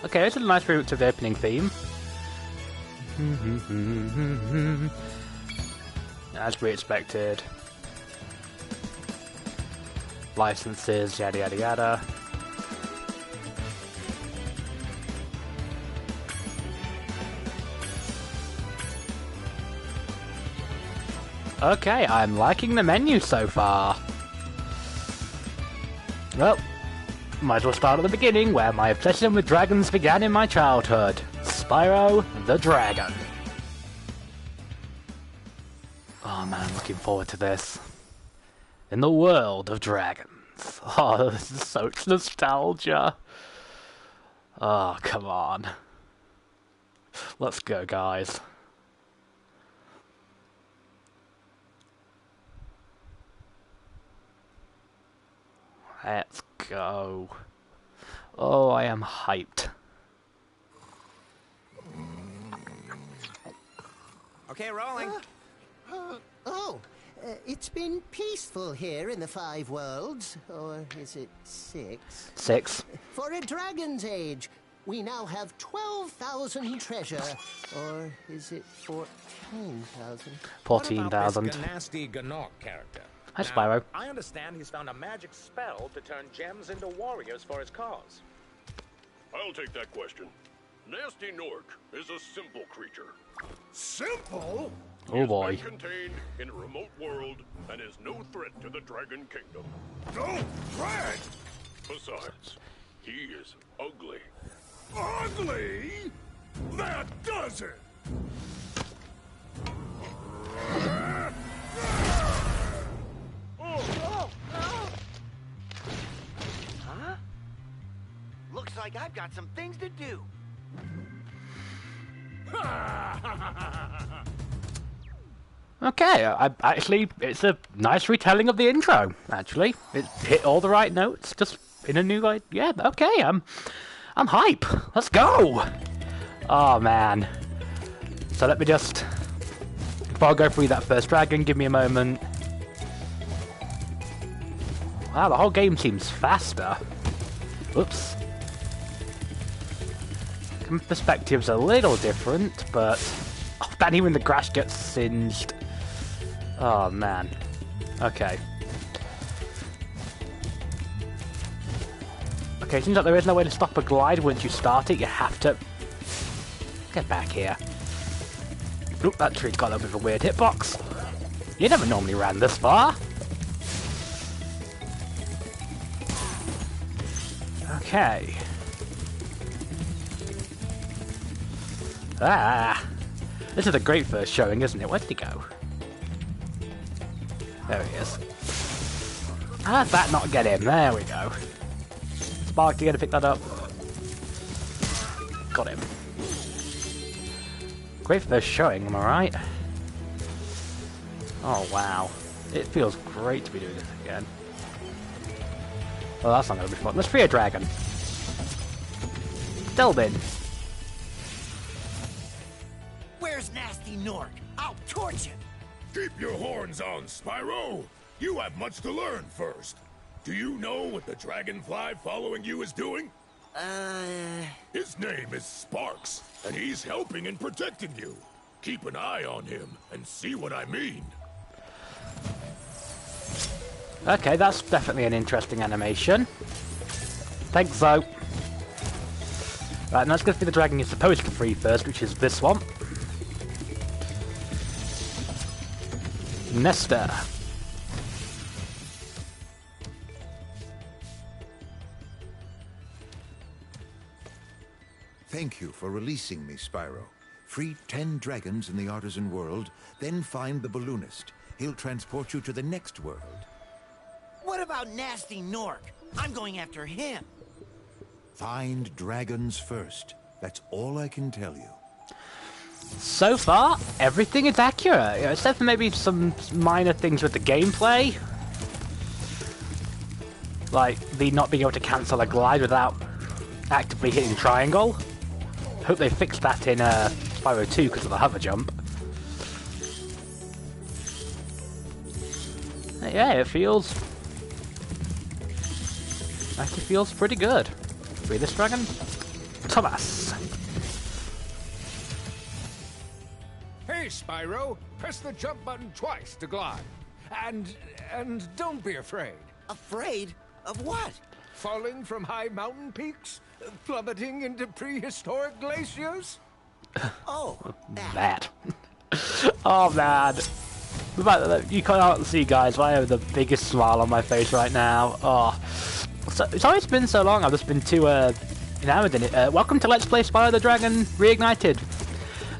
Okay, this is a nice route to the opening theme. As we expected. Licenses, yada yada yada. Okay, I'm liking the menu so far. Well, might as well start at the beginning, where my obsession with dragons began in my childhood. Spyro the Dragon. Oh man, looking forward to this. In the world of dragons. Oh, this is such nostalgia. Oh, come on. Let's go, guys. Let's go. Oh, I am hyped. Okay, rolling. It's been peaceful here in the 5 worlds. Or is it 6? 6. For a dragon's age, we now have 12,000 treasure. Or is it 14,000? 14,000. What about this Gnasty Gnorc character? Hi, Spyro. I understand he's found a magic spell to turn gems into warriors for his cause. I'll take that question. Nasty Gnorc is a simple creature. Simple? Oh boy. He is contained in a remote world and is no threat to the Dragon Kingdom. No threat? Besides, he is ugly. Ugly? That does it! Huh? Looks like I've got some things to do. Okay, it's a nice retelling of the intro, actually. It hit all the right notes, just in a new way. Yeah, okay, I'm hype. Let's go! Oh, man. So let me just... Before I go through that first dragon, give me a moment. Wow, the whole game seems faster. Oops. Perspective's a little different, but... Oh, man, even the grass gets singed. Oh, man. Okay. Okay, seems like there is no way to stop a glide once you start it. You have to... Get back here. Oop, that tree's got a bit of a weird hitbox. You never normally ran this far. Okay. Ah! This is a great first showing, isn't it? Where did he go? There he is. How did that not get him? There we go. Spark, you gotta pick that up. Got him. Great first showing, am I right? Oh wow. It feels great to be doing this again. Well, that's not gonna be fun. Let's free a dragon. Delbin. Where's Nasty Gnorc? I'll torch him. Keep your horns on, Spyro. You have much to learn first. Do you know what the dragonfly following you is doing? His name is Sparks, and he's helping and protecting you. Keep an eye on him and see what I mean. Okay, that's definitely an interesting animation. Thanks, though. Right, now let's go through the dragon you're supposed to free first, which is this one. Nesta. Thank you for releasing me, Spyro. Free 10 dragons in the artisan world, then find the balloonist. He'll transport you to the next world. What about Nasty Gnorc? I'm going after him. Find dragons first. That's all I can tell you. So far, everything is accurate, except for maybe some minor things with the gameplay. Like the not being able to cancel a glide without actively hitting triangle. Hope they fixed that in Spyro 2 because of the hover jump. Yeah, it feels... actually feels pretty good. free this dragon. Thomas. Hey, Spyro! Press the jump button twice to glide. And don't be afraid. Afraid? Of what? Falling from high mountain peaks? Plummeting into prehistoric glaciers? Oh, That. Oh man. The fact that you can't see, guys, but I have the biggest smile on my face right now. Oh. So, it's always been so long, I've just been too enamored in it. Welcome to Let's Play Spyro the Dragon Reignited.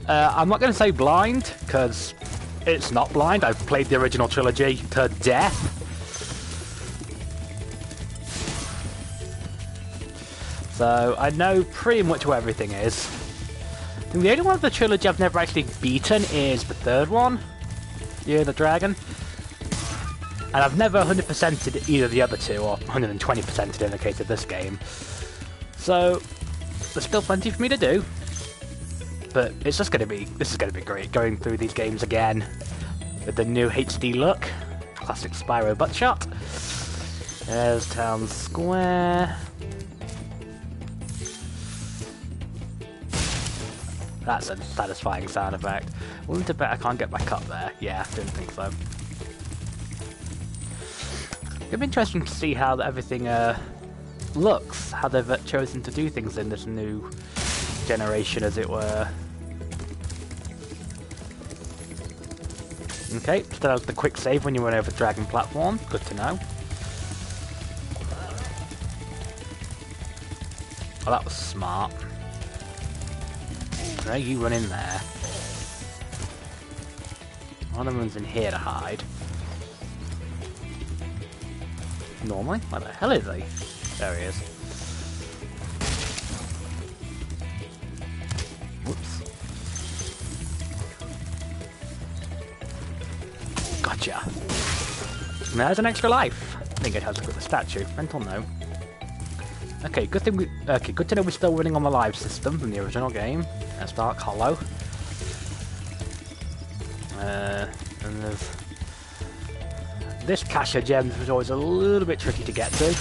I'm not going to say blind, because it's not blind. I've played the original trilogy to death. So I know pretty much where everything is. I think the only one of the trilogy I've never actually beaten is the third one, Year of the Dragon. And I've never 100%ed either of the other two, or 120%ed in the case of this game. So there's still plenty for me to do. But it's just gonna be, this is gonna be great, going through these games again with the new HD look. Classic Spyro butt shot. There's Town Square. That's a satisfying sound effect. Willing to bet I can't get back up there. Yeah, didn't think so. It'll be interesting to see how everything looks, how they've chosen to do things in this new generation, as it were. Okay, so that was the quick save when you went over the Dragon platform. Good to know. Oh, that was smart. Okay, you run in there. One of them runs in here to hide. Normally? Where the hell is he? There he is. Whoops. Gotcha. There's an extra life. I think it has a statue. Mental no. Okay, good thing good to know we're still running on the live system from the original game. That's Dark Hollow. And there's this cache of gems was always a little bit tricky to get to.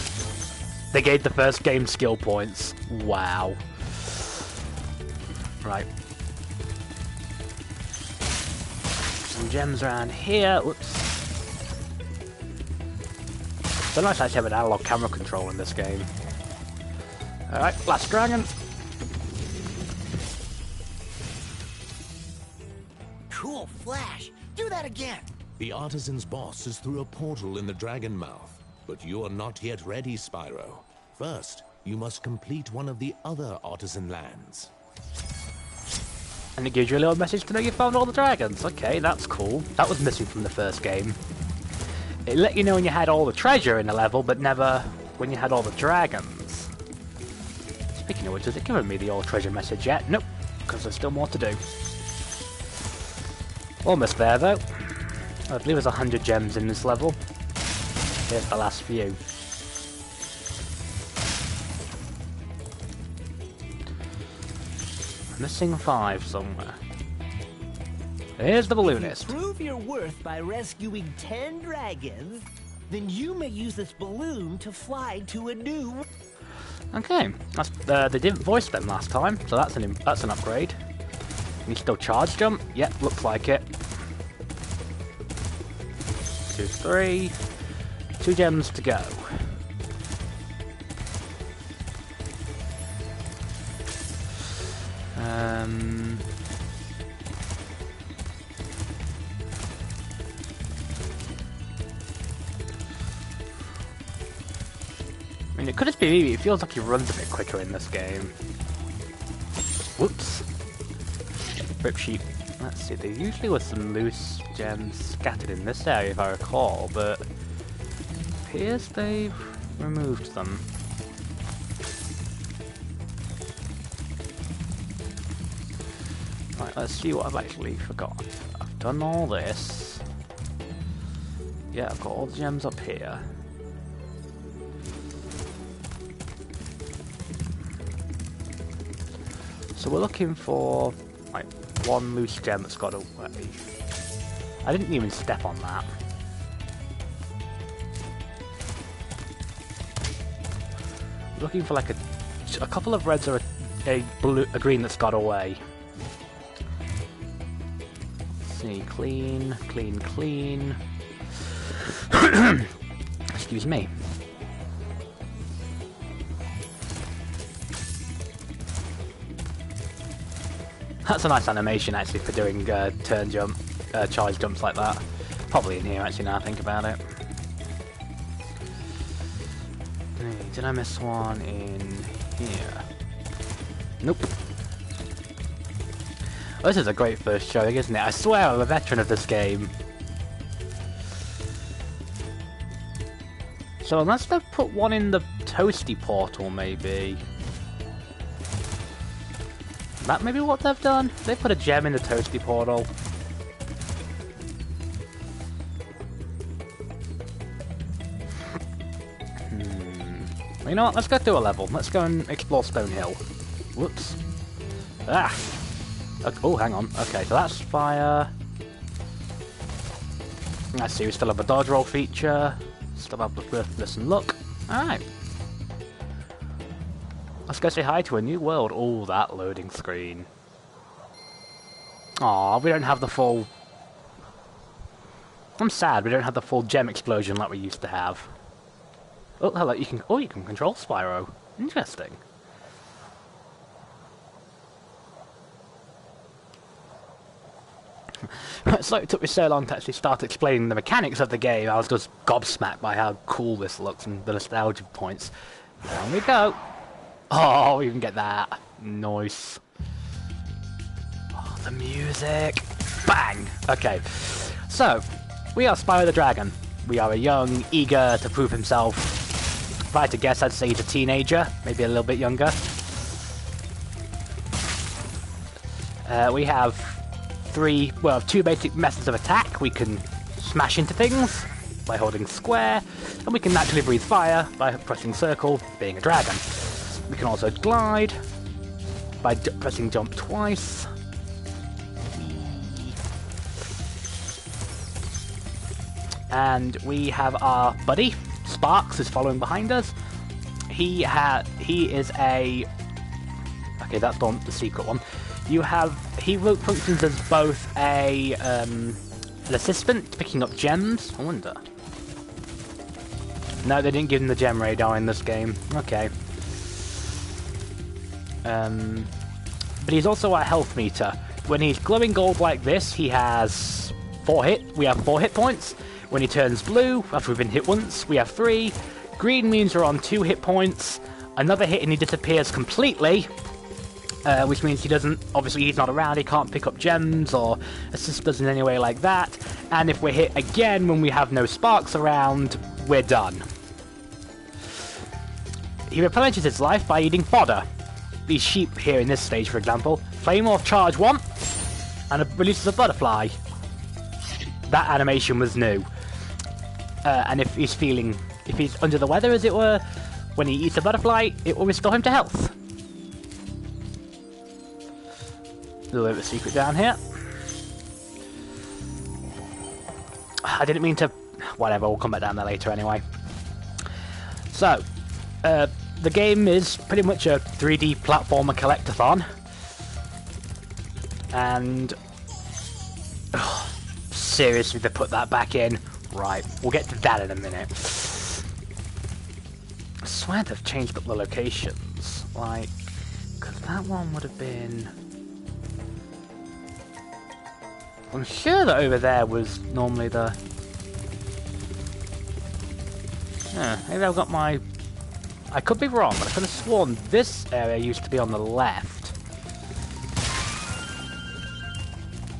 They gave the first game skill points. Wow. Right. Some gems around here. Whoops. So nice to actually have an analog camera control in this game. Alright, last dragon. cool flash. Do that again. The artisan's boss is through a portal in the dragon mouth, but you are not yet ready, Spyro. First, you must complete one of the other artisan lands. And it gives you a little message to know you found all the dragons. Okay, that's cool. That was missing from the first game. It let you know when you had all the treasure in the level, but never when you had all the dragons. Speaking of which, has it given me the all treasure message yet? Nope, because there's still more to do. Almost there, though. I believe there's 100 gems in this level. Here's the last few. Missing 5 somewhere. Here's the balloonist. Prove your worth by rescuing 10 dragons, then you may use this balloon to fly to a new... Okay, that's, they didn't voice them last time, so that's an upgrade. Can you still charge jump? Yep, looks like it. 2, 3. 2 gems to go. I mean, it could just be me, it feels like he runs a bit quicker in this game. Whoops. Rip sheep. Let's see, there usually was some loose gems scattered in this area if I recall, but it appears they've removed them. Right, let's see what I've actually forgotten. I've done all this. Yeah, I've got all the gems up here. So we're looking for, like, 1 loose gem that's got away. I didn't even step on that. Looking for, like, a a couple of reds are a green that's got away. Let's see, clean, clean, clean. Excuse me. That's a nice animation actually for doing turn jump, charge jumps like that. Probably in here actually now I think about it. Did I miss one in here? Nope. Oh, this is a great first showing, isn't it? I swear I'm a veteran of this game. So unless they've put one in the toasty portal, maybe. That may be what they've done. They put a gem in the toasty portal. Well, you know what? Let's go through a level. Let's go and explore Stone Hill. Whoops. Ah! Okay. Oh, hang on. Okay, so that's fire. Let's see, we still have a dodge roll feature. Still have the listen look. Alright. Let's go say hi to a new world. Oh, that loading screen. Aw, we don't have the full... I'm sad we don't have the full gem explosion like we used to have. Oh, hello, you can control Spyro. Interesting. It's like it took me so long to actually start explaining the mechanics of the game. I was just gobsmacked by how cool this looks and the nostalgia points. Down we go. Oh, we can get that. Nice. Oh, the music. Bang! Okay. So, we are Spyro the Dragon. We are a young, eager to prove himself. If I had to guess, I'd say he's a teenager. Maybe a little bit younger. We have two basic methods of attack. We can smash into things by holding square, and we can naturally breathe fire by pressing circle, being a dragon. We can also glide by pressing jump twice. And we have our buddy, Sparks, is following behind us. He is a... Okay, that's not the secret one. He functions as both an assistant, picking up gems. I wonder. No, they didn't give him the gem radar in this game. Okay. But he's also our health meter. When he's glowing gold like this, he has we have 4 hit points. When he turns blue, after we've been hit once, we have 3. Green means we're on 2 hit points. Another hit and he disappears completely. Which means he doesn't, obviously he's not around, he can't pick up gems or assist us in any way like that. And if we're hit again when we have no sparks around, we're done. He replenishes his life by eating fodder. These sheep here in this stage, for example. Flame off charge 1, and it releases a butterfly. That animation was new. And if he's under the weather, as it were, when he eats a butterfly, it will restore him to health. A little bit of a secret down here. I didn't mean to... Whatever, we'll come back down there later anyway. So, the game is pretty much a 3D platformer collectathon. And... seriously, they put that back in? Right, we'll get to that in a minute. I swear they've changed up the locations. Like, because that one would have been... I'm sure that over there was normally the... Yeah, maybe I've got my... I could be wrong, but I could have sworn this area used to be on the left.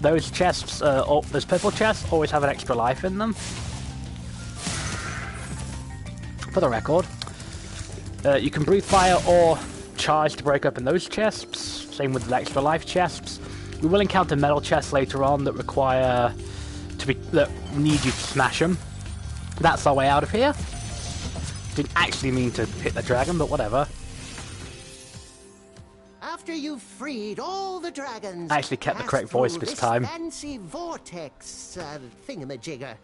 Those chests, those purple chests, always have an extra life in them. For the record. You can breathe fire or charge to break open those chests. Same with the extra life chests. We will encounter metal chests later on that that need you to smash them. That's our way out of here. Didn't actually mean to hit the dragon, but whatever. After you've freed all the dragons, I actually kept the correct voice this time. Fancy vortex thingamajigger.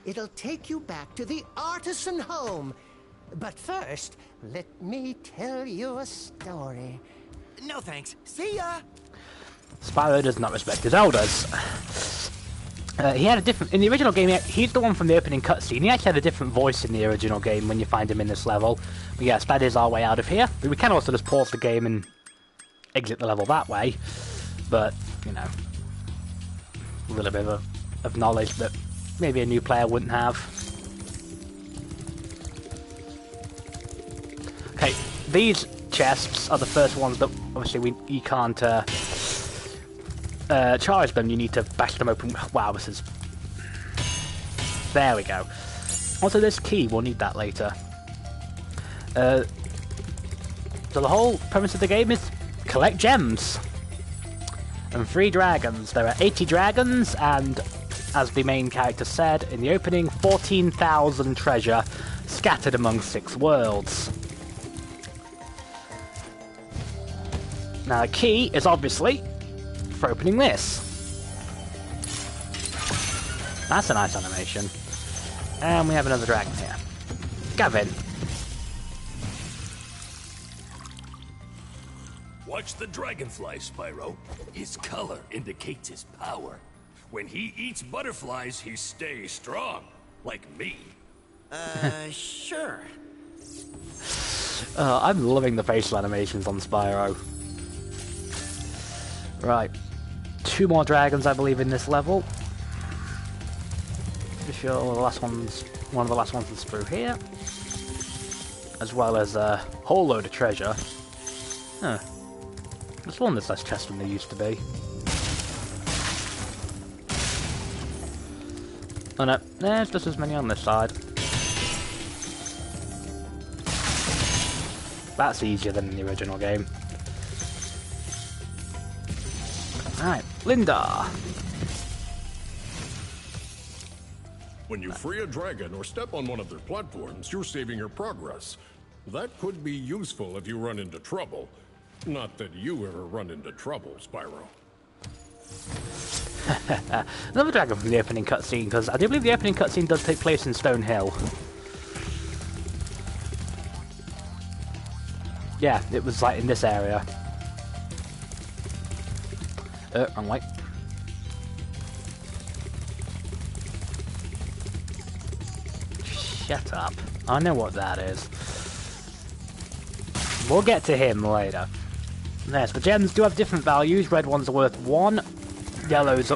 It'll take you back to the artisan home. But first, let me tell you a story. No thanks. See ya! Spyro does not respect his elders. He had a different... In the original game, he's the one from the opening cutscene. He actually had a different voice in the original game when you find him in this level. But yes, that is our way out of here. But we can also just pause the game and exit the level that way. But, you know, a little bit of knowledge that maybe a new player wouldn't have. Okay, these chests are the first ones that obviously you can't charge them. You need to bash them open. Wow, this is... There we go. Also, this key, we'll need that later. So the whole premise of the game is collect gems. And free dragons. There are 80 dragons, and as the main character said in the opening, 14,000 treasure scattered among 6 worlds. Now, the key is obviously for opening this. That's a nice animation. And we have another dragon here. Gavin. Watch the dragonfly, Spyro. His color indicates his power. When he eats butterflies, he stays strong. Like me. Sure. I'm loving the facial animations on Spyro. Right. 2 more dragons, I believe, in this level. Pretty sure one of the last ones is through here. As well as a whole load of treasure. Huh. There's one that's less chest than there used to be. Oh no, there's just as many on this side. That's easier than in the original game. Alright, Linda! When you free a dragon or step on one of their platforms, you're saving your progress. That could be useful if you run into trouble. Not that you ever run into trouble, Spyro. Another dragon from the opening cutscene, because I do believe the opening cutscene does take place in Stone Hill. Yeah, it was like in this area. Wrong way. Shut up. I know what that is. We'll get to him later. Yes, the gems do have different values. Red ones are worth 1. Yellows,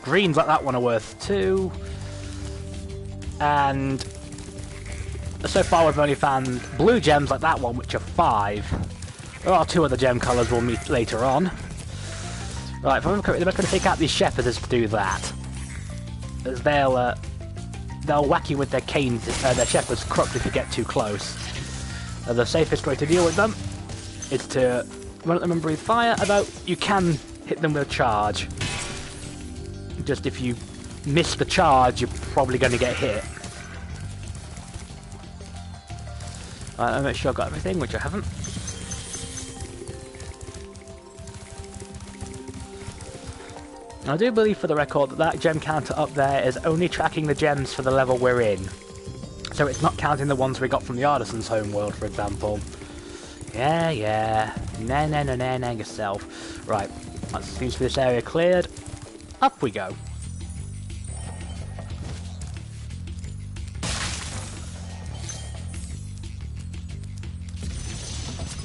greens like that one are worth 2. And so far we've only found blue gems like that one, which are 5. There are 2 other gem colours we'll meet later on. Right, if I'm correct, they're going to take out these shepherds to do that. As they'll whack you with their canes, their shepherd's crooks if you get too close. The safest way to deal with them is to run at them and breathe fire, although you can hit them with a charge. Just if you miss the charge, you're probably going to get hit. Right, I'll make sure I've got everything, which I haven't. I do believe, for the record, that gem counter up there is only tracking the gems for the level we're in. So it's not counting the ones we got from the Artisan's homeworld, for example. Yeah. No, yourself. Right, that seems to be this area cleared. Up we go.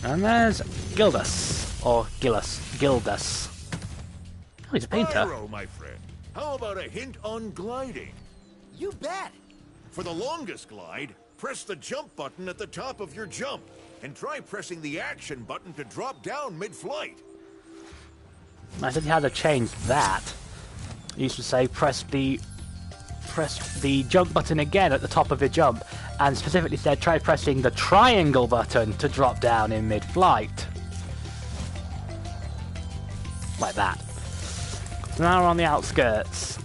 And there's Gildus, or Gildus. Oh, he's a painter. Spyro, my friend. How about a hint on gliding? You bet. For the longest glide, press the jump button at the top of your jump, and try pressing the action button to drop down mid-flight. I said you had to change that. It used to say press the jump button again at the top of your jump, and specifically said try pressing the triangle button to drop down in mid-flight. Like that. So now we're on the outskirts.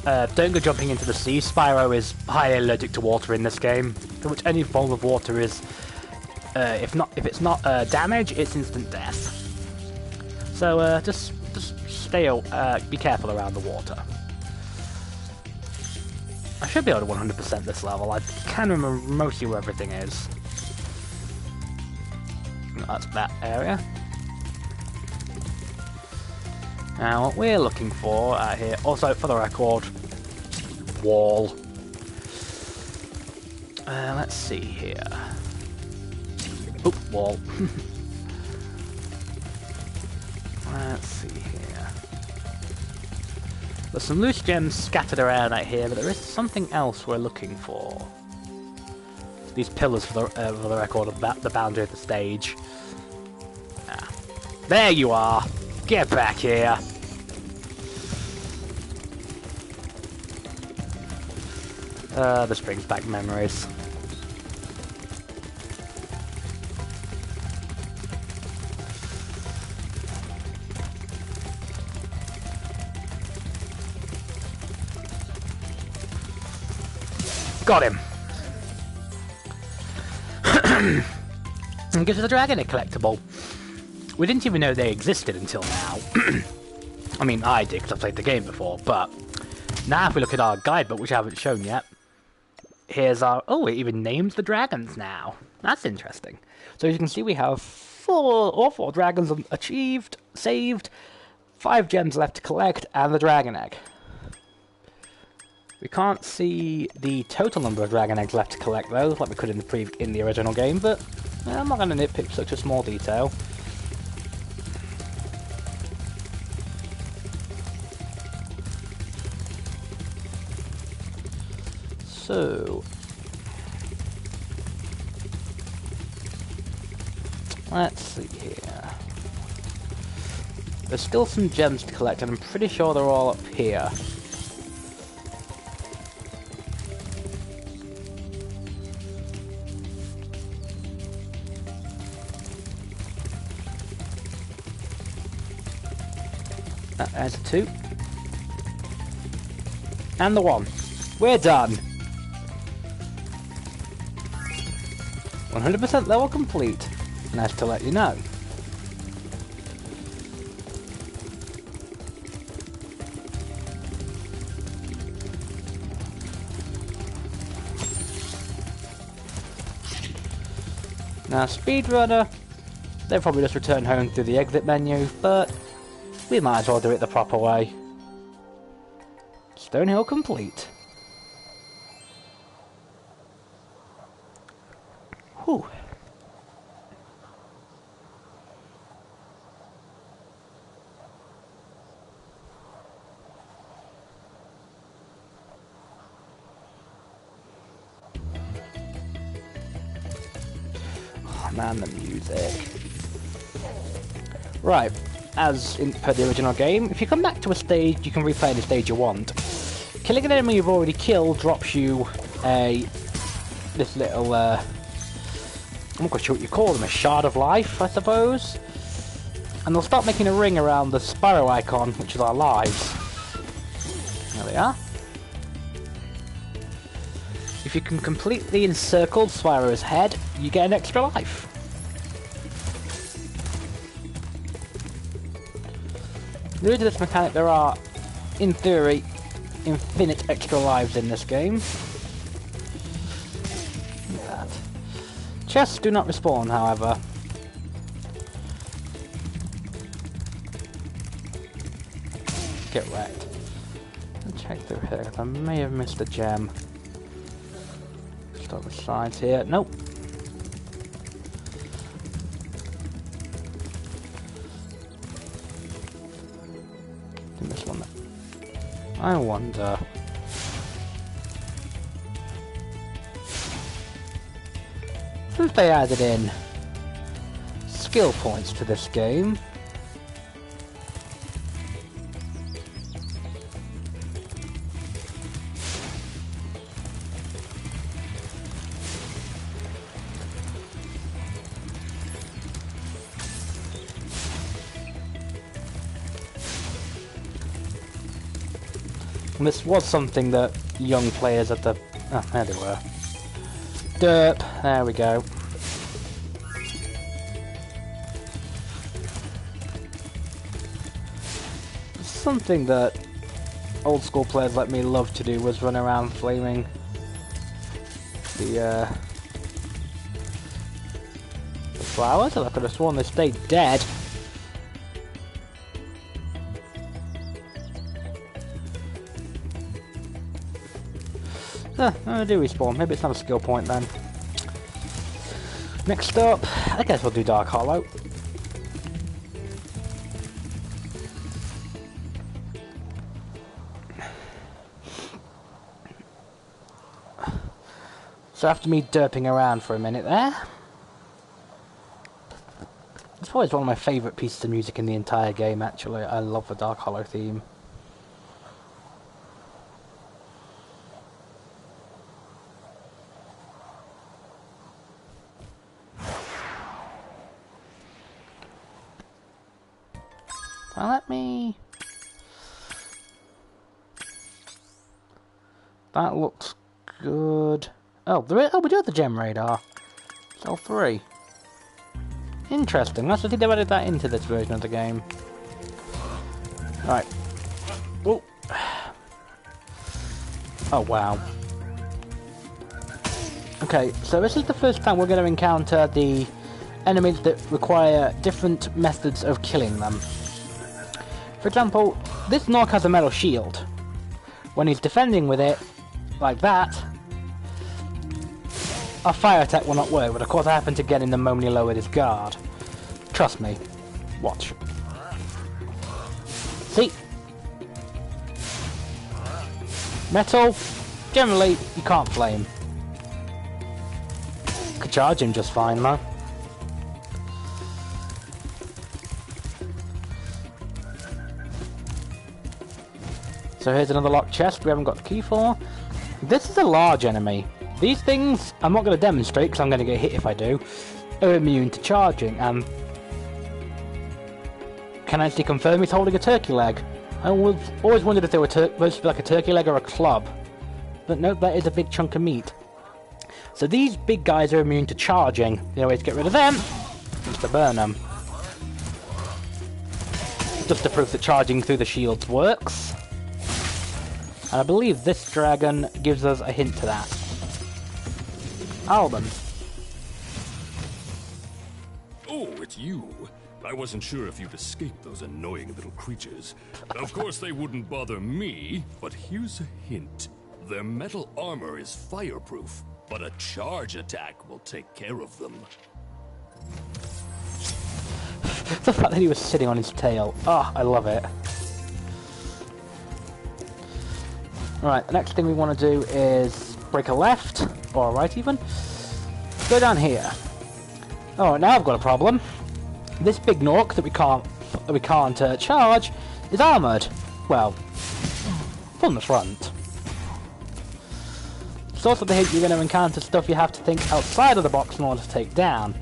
Don't go jumping into the sea. Spyro is highly allergic to water in this game, for which any form of water is, if it's not damage, it's instant death. So just be careful around the water. I should be able to 100% this level. I can remember mostly where everything is. That's that area. Now, what we're looking for out here, also for the record, wall. Let's see here. Oop, wall. Let's see here. There's some loose gems scattered around out here, but there is something else we're looking for. These pillars for the record of the boundary of the stage. Ah. There you are! Get back here! This brings back memories. Got him! And gives us a dragon egg collectible. We didn't even know they existed until now. I mean, I did because I played the game before, but now if we look at our guidebook, which I haven't shown yet, here's our... Oh, it even names the dragons now. That's interesting. So as you can see, we have all four dragons achieved, saved, 5 gems left to collect, and the dragon egg. We can't see the total number of dragon eggs left to collect, though, like we could in the original game, but I'm not going to nitpick such a small detail. So, let's see here. There's still some gems to collect, and I'm pretty sure they're all up here. There's a 2. And the 1. We're done! 100% level complete. Nice to let you know. Now, speedrunner, they'll probably just return home through the exit menu, but we might as well do it the proper way. Stonehill complete. Whew. Oh man, the music. Right. As per the original game, if you come back to a stage, you can replay any stage you want. Killing an enemy you've already killed drops you this little, I'm not quite sure what you call them, a shard of life, I suppose? And they'll start making a ring around the Spyro icon, which is our lives. There they are. If you can completely encircle Spyro's head, you get an extra life. Due to this mechanic, there are, in theory, infinite extra lives in this game. Look at that. Chests do not respawn, however. Get wrecked. Let's check through here, because I may have missed a gem. Just over the sides here. Nope. This one. I wonder. Since they added in skill points to this game, and this was something that young players at the... Oh, there they were. Derp. There we go. Something that old school players like me love to do was run around flaming the flowers, and I could have sworn they stayed dead. I do respawn. Maybe it's not a skill point then. Next up, I guess we'll do Dark Hollow. So after me derping around for a minute there, it's always one of my favourite pieces of music in the entire game, actually. I love the Dark Hollow theme. Now let me... That looks good. Oh, we do have the gem radar. Cell 3. Interesting. That's the thing, they've added that into this version of the game. Alright. Whoa. Oh, wow. Okay, so this is the first time we're going to encounter the enemies that require different methods of killing them. For example, this Nog has a metal shield. When he's defending with it, like that, our fire attack will not work, but of course I happen to get in the moment he lowered his guard. Trust me. Watch. See? Metal, generally, you can't flame. Could charge him just fine, though. So here's another locked chest we haven't got the key for. This is a large enemy. These things, I'm not going to demonstrate because I'm going to get hit if I do, are immune to charging, and can actually confirm he's holding a turkey leg. I always wondered if they were supposed to be like a turkey leg or a club. But no, that is a big chunk of meat. So these big guys are immune to charging. The only way to get rid of them is to burn them. Just to prove that charging through the shields works. And I believe this dragon gives us a hint to that. Alban. Oh, it's you. I wasn't sure if you'd escaped those annoying little creatures. Of course they wouldn't bother me, but here's a hint. Their metal armor is fireproof, but a charge attack will take care of them. The fact that he was sitting on his tail. Oh, I love it. Right, the next thing we want to do is break a left, or a right even. Go down here. Oh, now I've got a problem. This big Nork that we can't charge is armoured. Well, from the front. It's also the hint you're going to encounter stuff you have to think outside of the box in order to take down.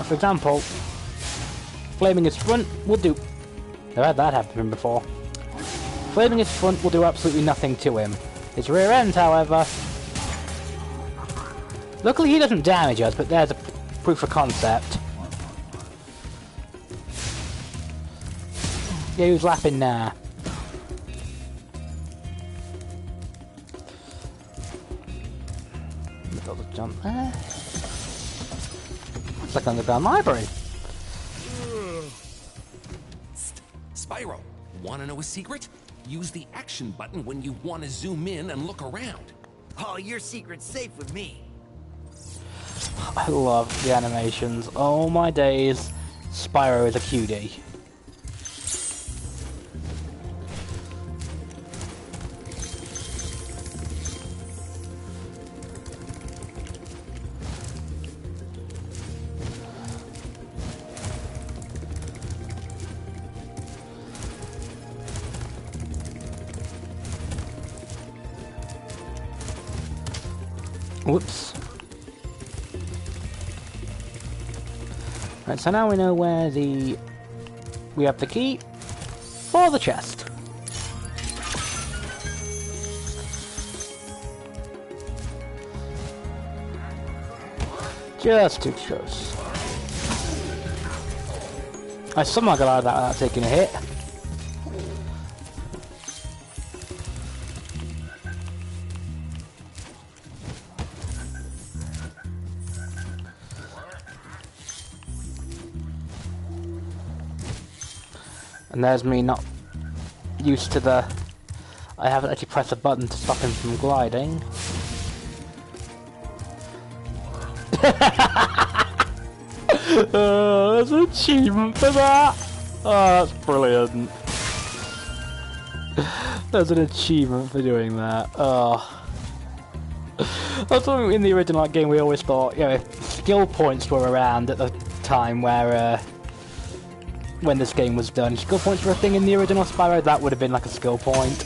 For example, flaming his front will do... I've had that happen to him before. Flaming his front will do absolutely nothing to him. His rear end, however... Luckily he doesn't damage us, but there's a proof of concept. Yeah, he was laughing now. I'll just jump there. It's like an underground library. Spyro, wanna know a secret? Use the action button when you want to zoom in and look around. Oh, your secret's safe with me. I love the animations. Oh my days. Spyro is a cutie. Whoops. Right, so now we know where we have the key for the chest. Just too close. I somehow got out of that without taking a hit. And there's me not used to the... I haven't actually pressed a button to stop him from gliding. There's an achievement for that! Oh, that's brilliant. There's an achievement for doing that. Oh. That's something in the original game we always thought, you know, if skill points were around at the time where, when this game was done, skill points were a thing in the original Spyro, that would have been like a skill point.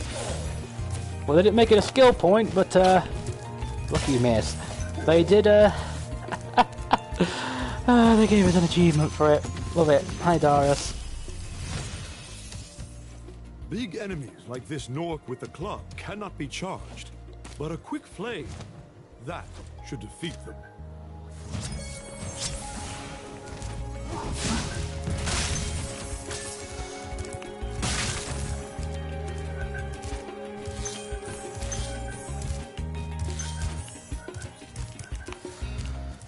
Well, they didn't make it a skill point, but, lucky you missed. They did, they gave us an achievement for it. Love it. Hi, Darius. Big enemies like this Nork with the club cannot be charged, but a quick flame, that should defeat them.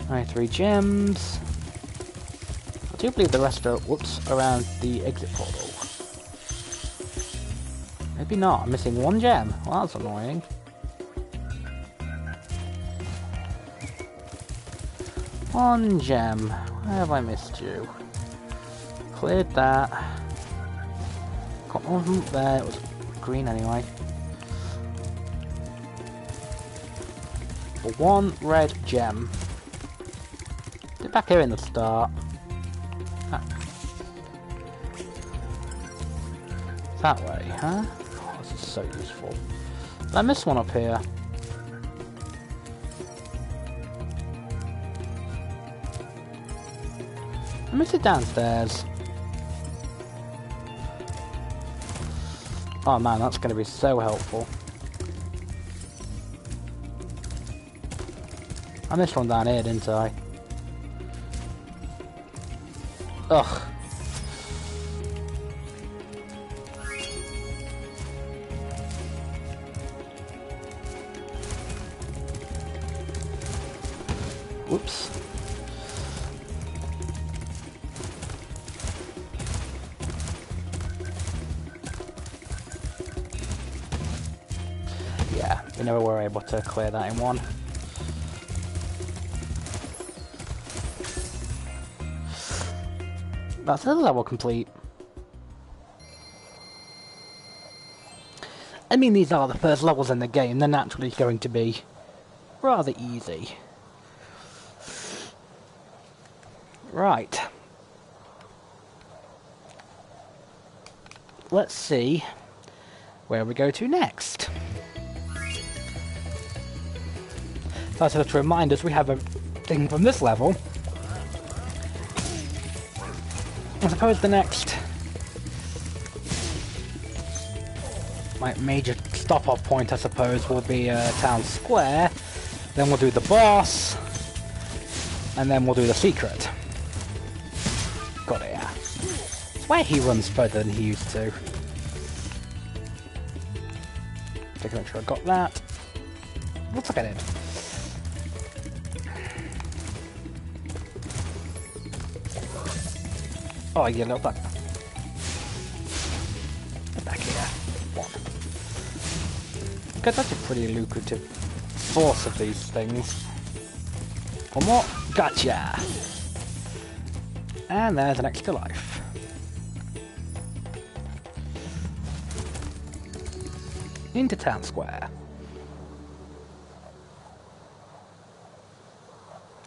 Alright, 3 gems. I do believe the rest are, whoops, around the exit portal. Maybe not, I'm missing 1 gem. Well, that's annoying. One gem. Where have I missed you? Cleared that. Got one from there, it was green anyway. But 1 red gem. Get back here in the start. Ah. That way, huh? Oh, this is so useful. Did I miss one up here? I missed it downstairs. Oh man, that's going to be so helpful. I missed one down here, didn't I? Ugh. Whoops. Yeah, we never were able to clear that in one. That's another level complete. I mean, these are the first levels in the game. They're naturally going to be rather easy. Right. Let's see where we go to next. First, to remind us, we have a thing from this level. I suppose the next major stop-off point, I suppose, will be Town Square. Then we'll do the boss, and then we'll do the secret. Got it, yeah. Swear he runs further than he used to. Take a make sure I got that. Looks like I did. Oh, yeah, look back. Get back here. One. Okay, that's a pretty lucrative source of these things. One more. Gotcha! And there's an extra life. Into Town Square.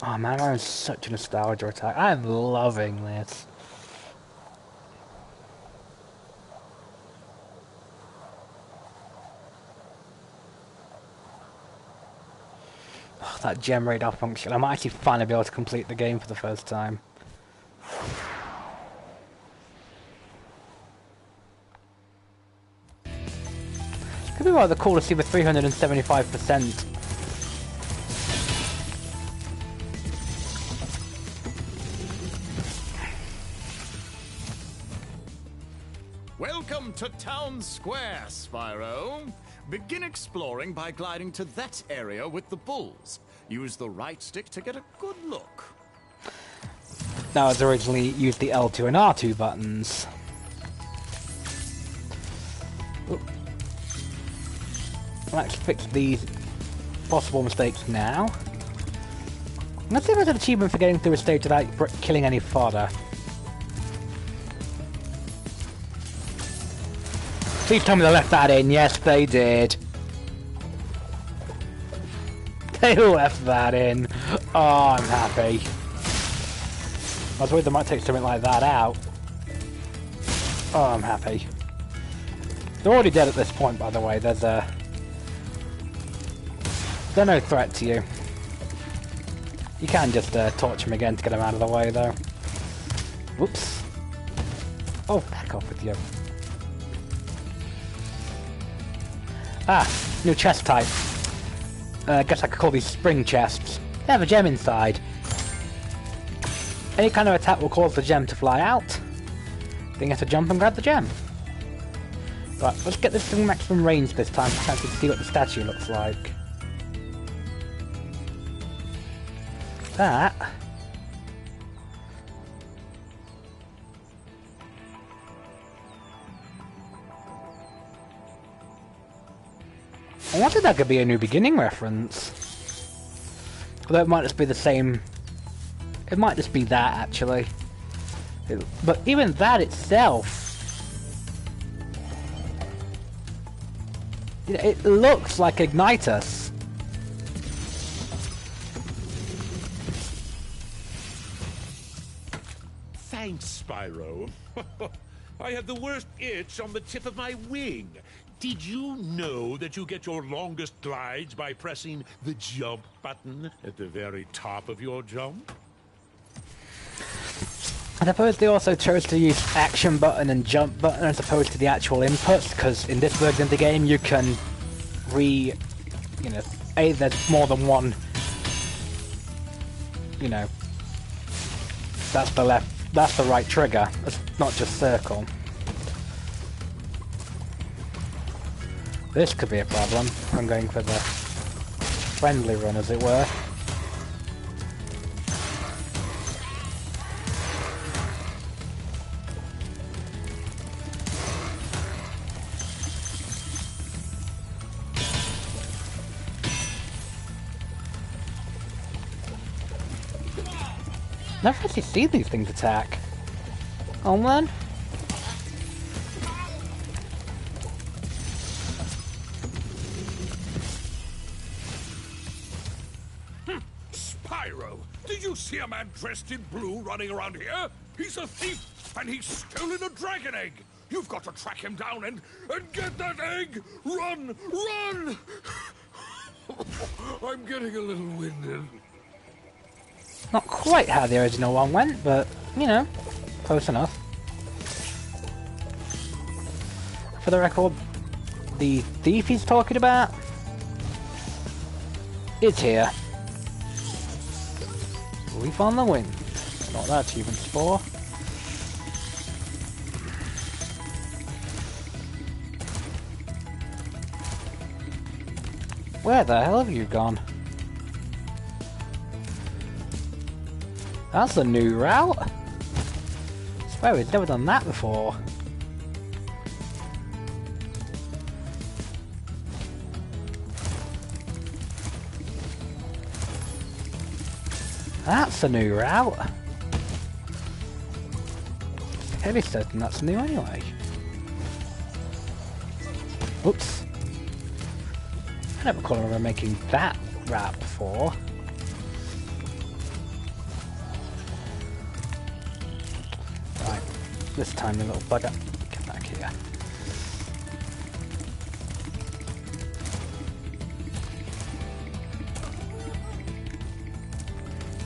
Oh man, I'm such a nostalgia attack. I'm loving this. Oh, that gem radar function. I might actually finally be able to complete the game for the first time. Could be rather cool to see the 375%. Welcome to Town Square, Spyro. Begin exploring by gliding to that area with the bulls. Use the right stick to get a good look. Now, as originally used the L2 and R2 buttons. Let's fix these possible mistakes now. Let's see if there's an achievement for getting through a stage without killing any fodder. Please tell me they left that in. Yes, they did. They left that in. Oh, I'm happy. I was worried they might take something like that out. Oh, I'm happy. They're already dead at this point, by the way. They're no threat to you. You can just torch them again to get them out of the way, though. Whoops. Oh, back off with you. Ah, new chest type. I guess I could call these spring chests. They have a gem inside. Any kind of attack will cause the gem to fly out. Then you have to jump and grab the gem. Right, let's get this thing maximum range this time so I can see what the statue looks like. That... I wanted that could be a New Beginning reference. Although it might just be the same... It might just be that, actually. But even that itself... It looks like Ignitus. Thanks, Spyro. I had the worst itch on the tip of my wing. Did you know that you get your longest glides by pressing the jump button at the very top of your jump? I suppose they also chose to use action button and jump button as opposed to the actual inputs, because in this version of the game you can there's more than one, that's the right trigger, it's not just circle. This could be a problem if I'm going for the friendly run, as it were. Never actually seen these things attack. Oh man. Spyro, did you see a man dressed in blue running around here? He's a thief, and he's stolen a dragon egg. You've got to track him down and get that egg. Run, run! I'm getting a little winded. Not quite how the original one went, but, close enough. For the record, the thief he's talking about is here. Leaf on the Wind. Not that achievement's for. Where the hell have you gone? That's a new route. I swear we've never done that before. That's a new route. Fairly certain that's new anyway. Oops. I never recall remember making that route before. Right, this time the little bugger. Get back here.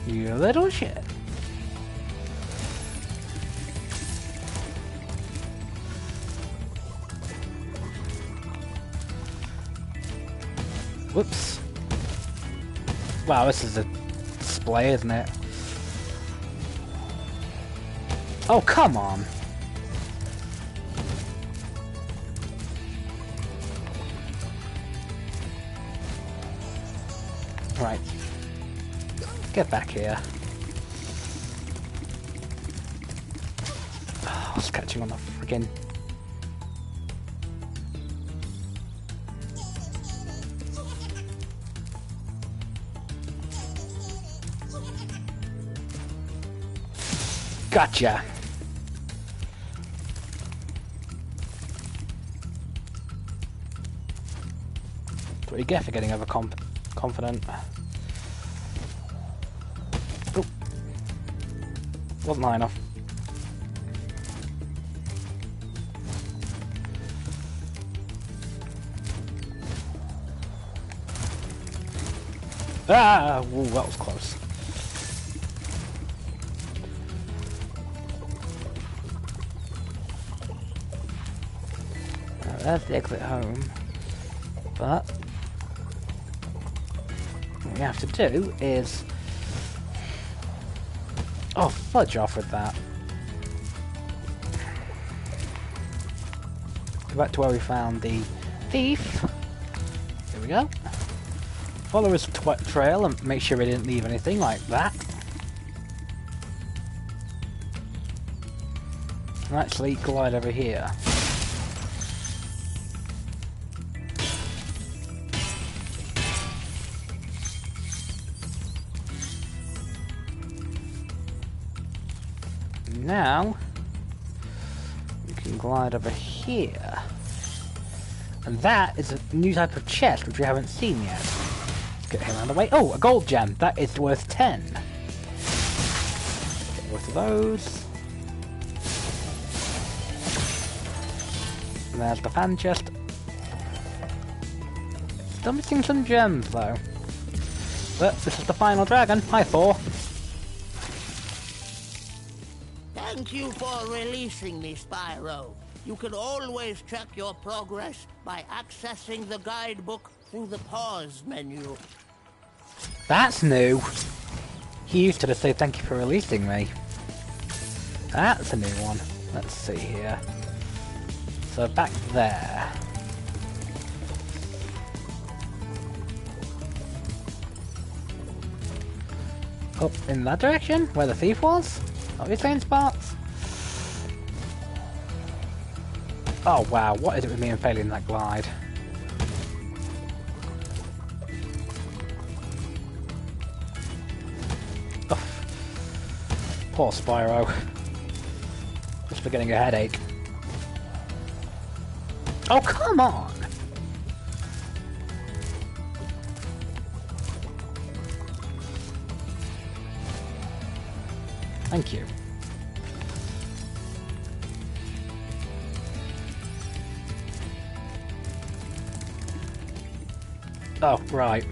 You little shit. Whoops. Wow, this is a display, isn't it? Oh, come on. Right. Get back here. Oh, I was catching on the friggin'... Gotcha. That's what you get for getting overconfident. Oh. Wasn't high enough. Ah! Ooh, that was close. There's the exit home, but what we have to do is... Oh, fudge off with that. Go back to where we found the thief. Here we go. Follow his trail and make sure he didn't leave anything like that. And actually glide over here. Now we can glide over here, and that is a new type of chest which we haven't seen yet. Let's get him out of the way. Oh, a gold gem. That is worth 10. Get both of those. And there's the fan chest. Still missing some gems though. But this is the final dragon. Hi, Thor. Thank you for releasing me, Spyro. You can always track your progress by accessing the guidebook through the pause menu. That's new. He used to just say thank you for releasing me. That's a new one. Let's see here. So back there. Up in that direction, where the thief was? Are we saying Sparks? Oh wow, what is it with me and failing that glide? Oh. Poor Spyro. Just for getting a headache. Oh, come on! Thank you. Oh, right.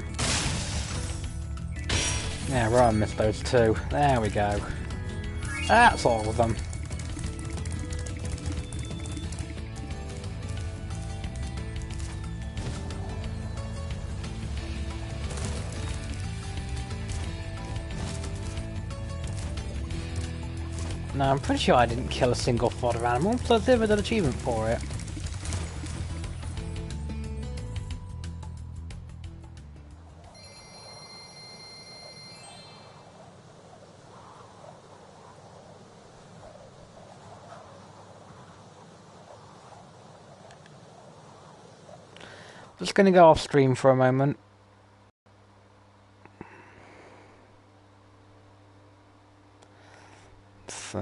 Yeah, right, I missed those two. There we go. That's all of them. No, I'm pretty sure I didn't kill a single fodder animal, so let's give it an achievement for it. Just gonna go off stream for a moment. So...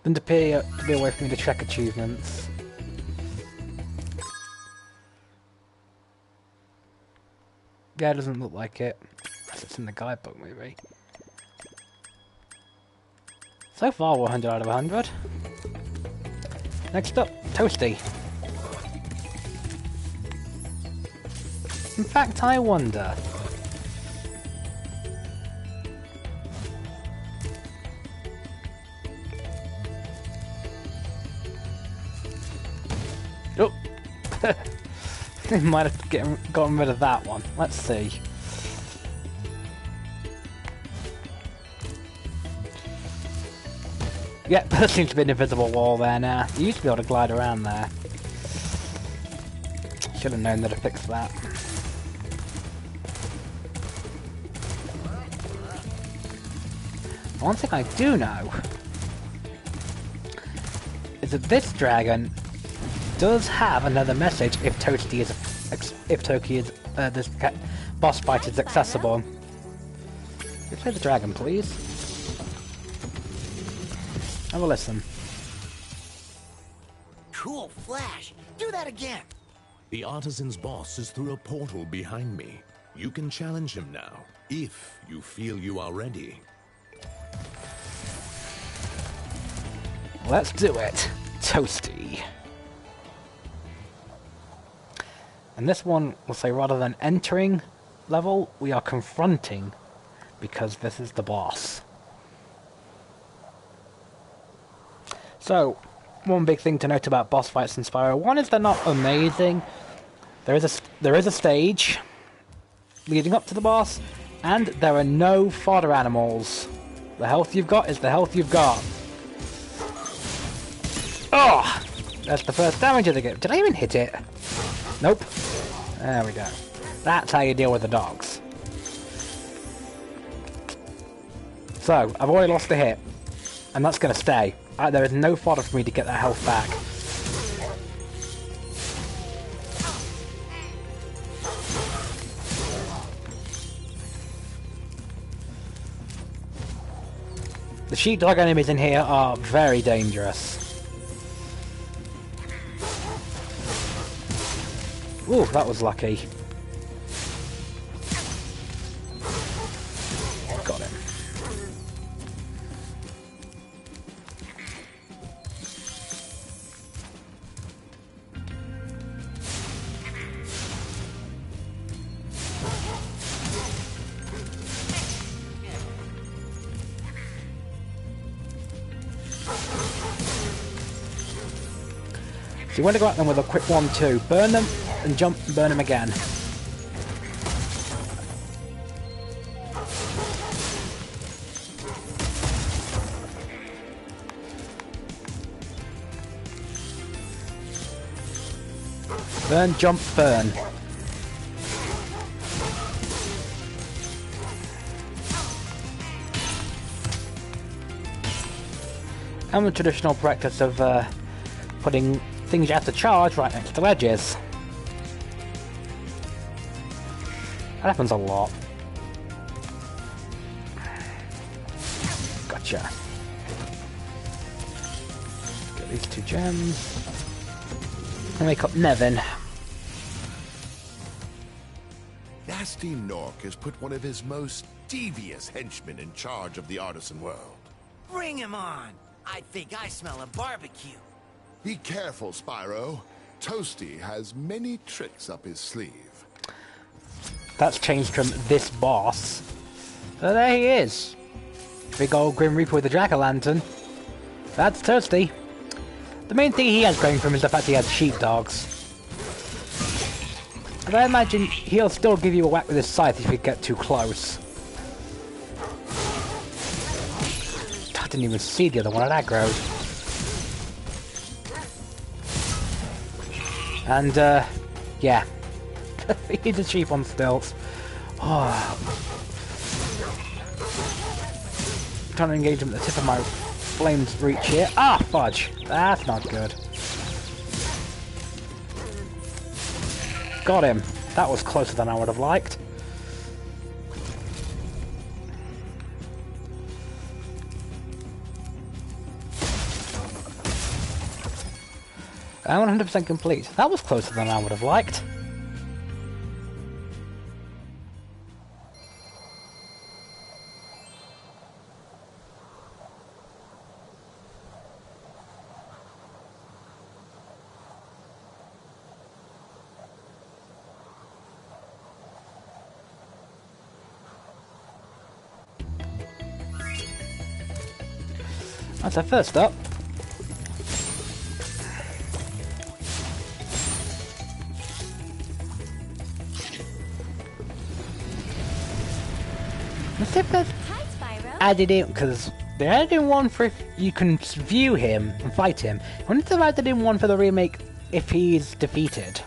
didn't appear to be a way for me to check achievements. Yeah, it doesn't look like it. Unless it's in the guidebook, maybe. So far, we're 100 out of 100. Next up, Toasty. In fact, I wonder... Oh! Might have gotten rid of that one. Let's see. Yep, there seems to be an invisible wall there now. You used to be able to glide around there. Should have known that to fix that. One thing I do know is that this dragon does have another message if Toasty is this boss fight is accessible. Let's play the dragon, please. Have a listen. Cool flash. Do that again. The artisan's boss is through a portal behind me. You can challenge him now, if you feel you are ready. Let's do it, Toasty. And this one, we'll say rather than entering level, we are confronting, because this is the boss. So, one big thing to note about boss fights in Spyro, one is they're not amazing. There is a stage leading up to the boss, and there are no fodder animals. The health you've got is the health you've got. Oh! That's the first damage of the game. Did I even hit it? Nope. There we go. That's how you deal with the dogs. So, I've already lost a hit, and that's going to stay. There is no fodder for me to get that health back. The sheepdog enemies in here are very dangerous. Ooh, that was lucky. Got him. So you want to go at them with a quick 1-2. Burn them, and jump and burn them again. Burn, jump, burn. And the traditional practice of putting things you have to charge right next to ledges. That happens a lot. Gotcha. Get these 2 gems. And make up Nevin. Nasty Nork has put one of his most devious henchmen in charge of the artisan world. Bring him on. I think I smell a barbecue. Be careful, Spyro. Toasty has many tricks up his sleeve. That's changed from this boss. So there he is. Big old Grim Reaper with a jack-o'-lantern. That's Toasty. The main thing he has going for him is the fact he has sheepdogs. And I imagine he'll still give you a whack with his scythe if you get too close. I didn't even see the other one at aggro. And, yeah. He's a sheep on stilts. Oh. Trying to engage him at the tip of my flames reach here. Ah, fudge. That's not good. Got him. That was closer than I would have liked. I'm 100% complete. That was closer than I would have liked. That's our first up. Let's see if they've added in, because they added in one for if you can view him and fight him. I wonder if they've added in one for the remake if he's defeated.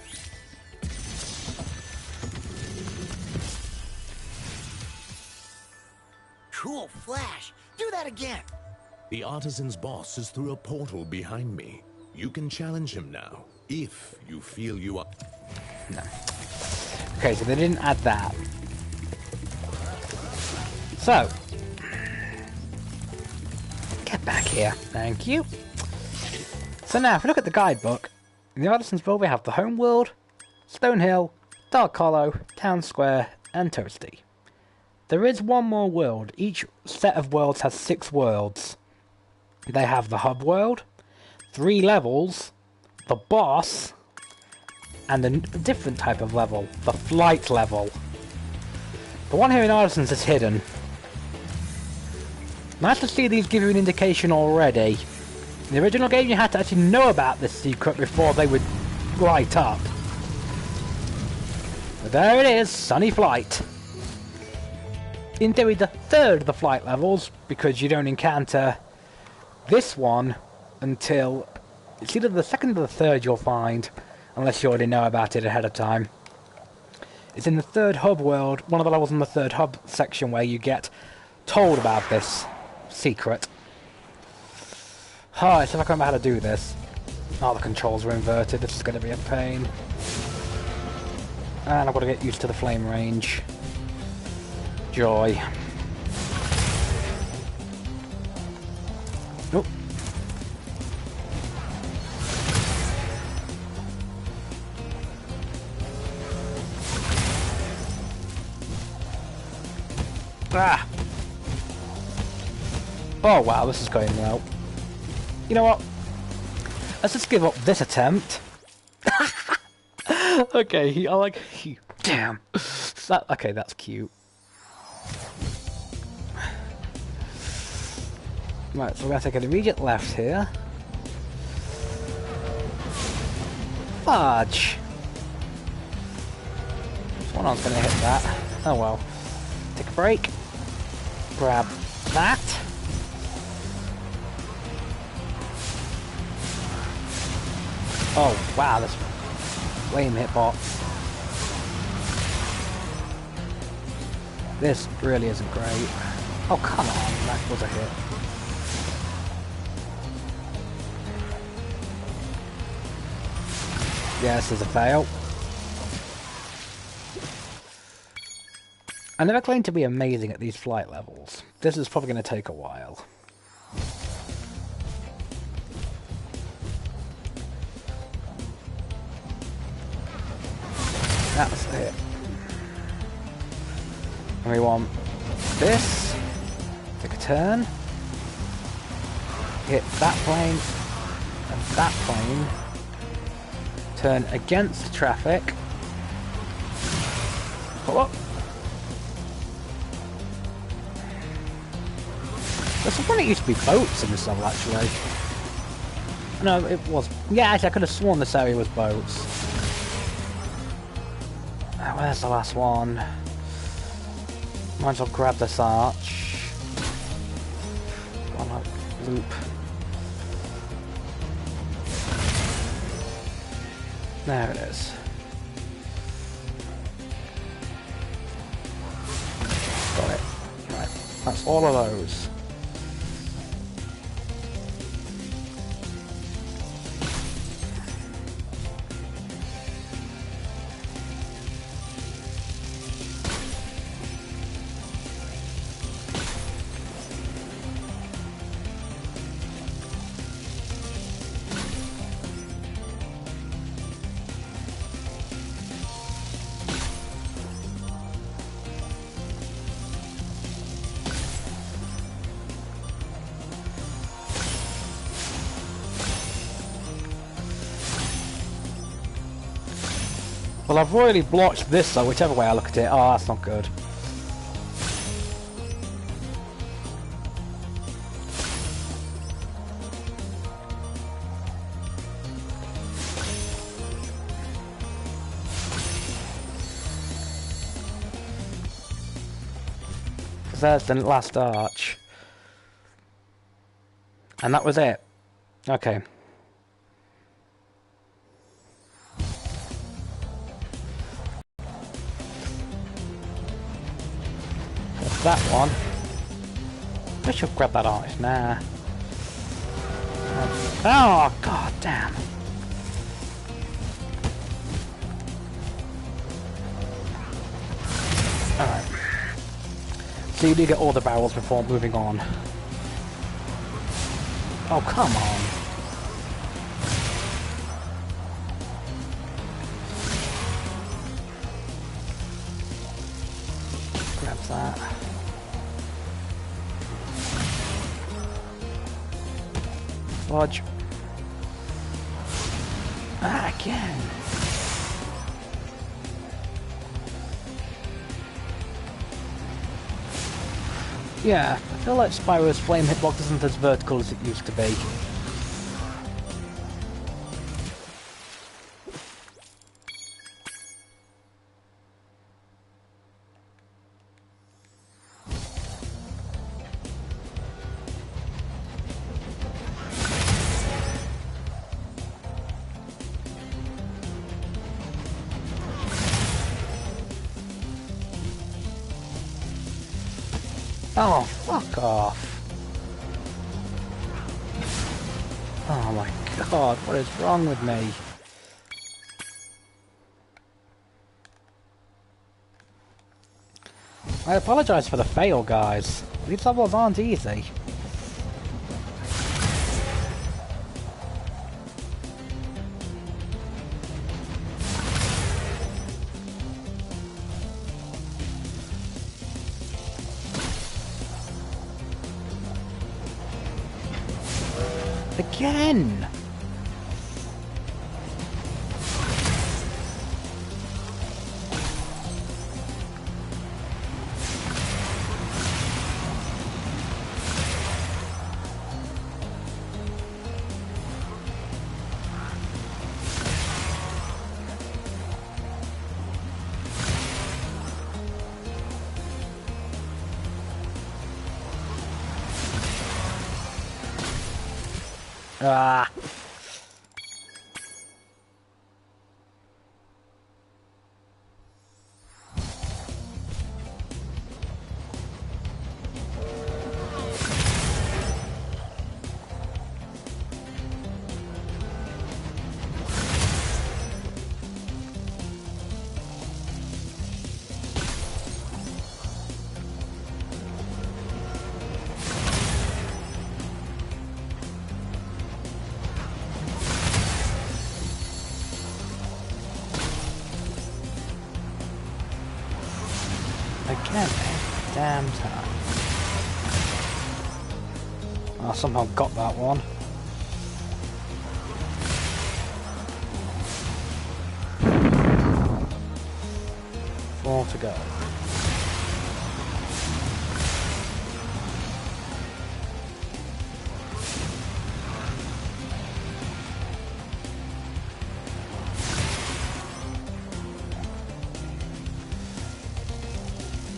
Cool flash. Do that again. The artisan's boss is through a portal behind me. You can challenge him now, if you feel you are... No. Okay, so they didn't add that. So. Get back here. Thank you. So now, if we look at the guidebook, in the Artisan's World we have the Home World, Stonehill, Dark Hollow, Town Square, and Toasty. There is one more world. Each set of worlds has 6 worlds. They have the Hub World, 3 levels, the boss, and a different type of level, the Flight level. The one here in Artisans is hidden. Nice to see these give you an indication already. In the original game you had to actually know about this secret before they would light up. But there it is, Sunny Flight. In theory the third of the flight levels, because you don't encounter this one until it's either the second or the third you'll find, unless you already know about it ahead of time. It's in the third hub world, one of the levels in the third hub section where you get told about this secret. Alright, so if I can remember how to do this. Oh, the controls were inverted, this is going to be a pain. And I've got to get used to the flame range. Joy. Nope. Ah! Oh wow, this is going well. You know what? Let's just give up this attempt. Okay, I like... Damn. Okay, that's cute. Right, so we're going to take an immediate left here. Fudge! One arm's going to hit that. Oh well. Take a break. Grab that. Oh wow, this flame hitbox. This really isn't great. Oh come on, that was a hit. Yeah, this is a fail. I never claimed to be amazing at these flight levels. This is probably going to take a while. That's it. And we want this. Take a turn. Hit that plane. And that plane. Turn against traffic. Pull up. There's one that used to be boats in this level, actually. No, it was... Yeah, actually, I could have sworn this area was boats. Where's the last one? Might as well grab this arch. One loop. There it is. Got it. Right. That's all of those. Well, I've already blocked this, so whichever way I look at it. Oh, that's not good. Because there's the last arch. And that was it. Okay. That one. I should grab that arch. Nah. Oh, god Damn. Alright. So you do get all the barrels before moving on. Oh, come on. Grab that. Lodge. Ah, again. Yeah, I feel like Spyro's flame hitbox isn't as vertical as it used to be. Oh, fuck off. Oh my god, what is wrong with me? I apologise for the fail, guys. These levels aren't easy. Again! Ah. Again, damn time. I somehow got that one. Four to go.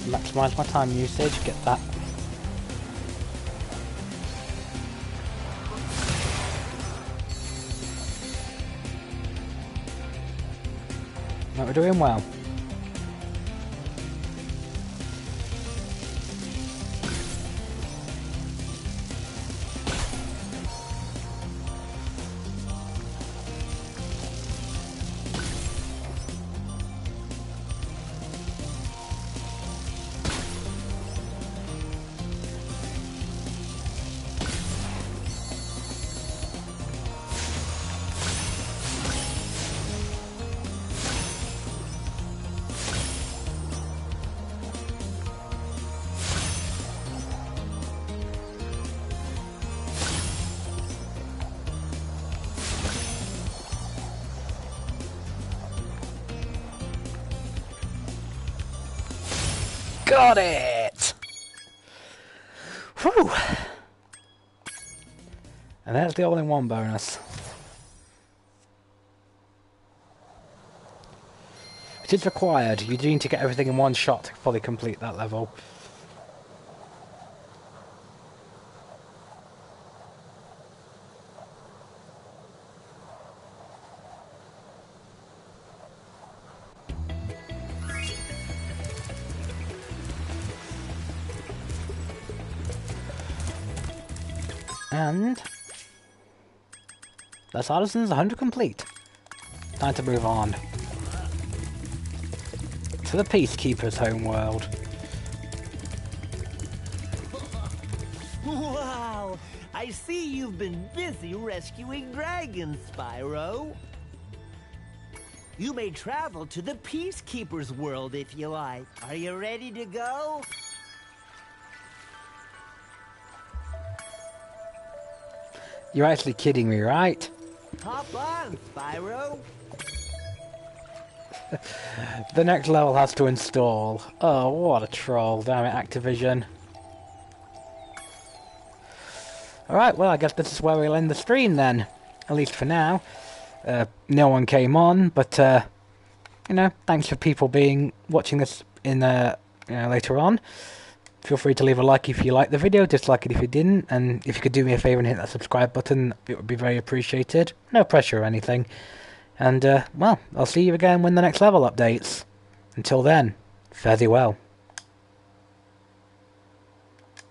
Maximize my time usage, get that. No, we're doing well. Got it! Whew! And there's the all-in-one bonus. It is required. You do need to get everything in one shot to fully complete that level. And That's Artisans 100 complete. Time to move on to the Peacekeeper's homeworld. Wow! I see you've been busy rescuing dragons, Spyro. You may travel to the Peacekeeper's world if you like. Are you ready to go? You're actually kidding me, right? Hop on, Spyro. The next level has to install. Oh, what a troll. Damn it, Activision. Alright, well, I guess this is where we'll end the stream then. At least for now. No one came on, but, you know, thanks for people watching this in, later on. Feel free to leave a like if you liked the video, dislike it if you didn't, and if you could do me a favour and hit that subscribe button, it would be very appreciated. No pressure or anything. And, well, I'll see you again when the next level updates. Until then, fare thee well.